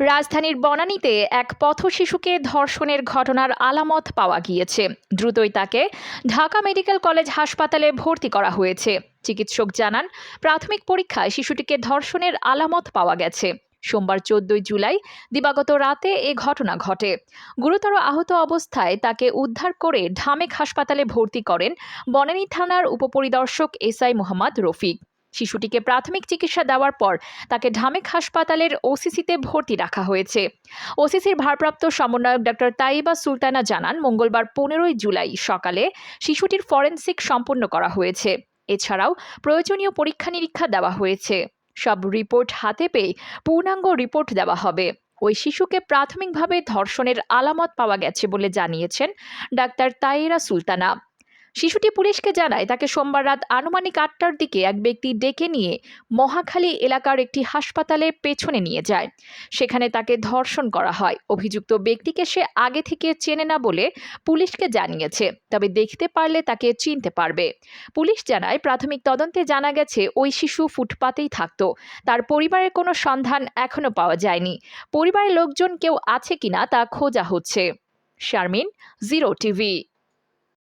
রাজধানীর বনানীতে এক পথশিশুকে ধর্ষণের ঘটনার আলামত পাওয়া গিয়েছে। দ্রুতই তাকে ঢাকা মেডিকেল কলেজ হাসপাতালে ভর্তি করা হয়েছে। চিকিৎসক জানান, প্রাথমিক পরীক্ষায় শিশুটিকে ধর্ষণের আলামত পাওয়া গেছে। সোমবার 14 জুলাই দিবাগত রাতে এ ঘটনা ঘটে। গুরুতর আহত অবস্থায় তাকে উদ্ধার করে ঢামেক হাসপাতালে ভর্তি করেন বনানী থানার উপপরিদর্শক এসআই মোহাম্মদ রফিক। শিশুটিকে প্রাথমিক চিকিৎসা দেওয়ার পর তাকে ঢামেক হাসপাতালের ওসিসিতে ভর্তি রাখা হয়েছে। ওসিসির ভারপ্রাপ্ত সমন্বয়ক ডক্টর তাইবা সুলতানা জানান, মঙ্গলবার 15 জুলাই সকালে শিশুটির ফরেনসিক সম্পন্ন করা হয়েছে। এছাড়াও প্রয়োজনীয় পরীক্ষা নিরীক্ষা দেওয়া হয়েছে। সব রিপোর্ট হাতে পেয়ে পূর্ণাঙ্গ রিপোর্ট দেওয়া হবে। ওই শিশুকে প্রাথমিকভাবে ধর্ষণের আলামত পাওয়া গেছে বলে জানিয়েছেন ডাক্তার তাইরা সুলতানা। শিশুটি পুলিশকে জানায়, তাকে সোমবার রাত আনুমানিক 8টার দিকে এক ব্যক্তি ডেকে নিয়ে মহাখালী এলাকার একটি হাসপাতালে পেছনে নিয়ে যায়। সেখানে তাকে ধর্ষণ করা হয়। অভিযুক্ত ব্যক্তিকে সে আগে থেকে চেনে না বলে পুলিশকে জানিয়েছে, তবে দেখতে পারলে তাকে চিনতে পারবে। পুলিশ জানায়, প্রাথমিক তদন্তে জানা গেছে ওই শিশু ফুটপাতেই থাকতো। তার পরিবারের কোনো সন্ধান এখনো পাওয়া যায়নি। পরিবারের লোকজন কেউ আছে কিনা তা খোঁজা হচ্ছে। Sharmin, zero TV.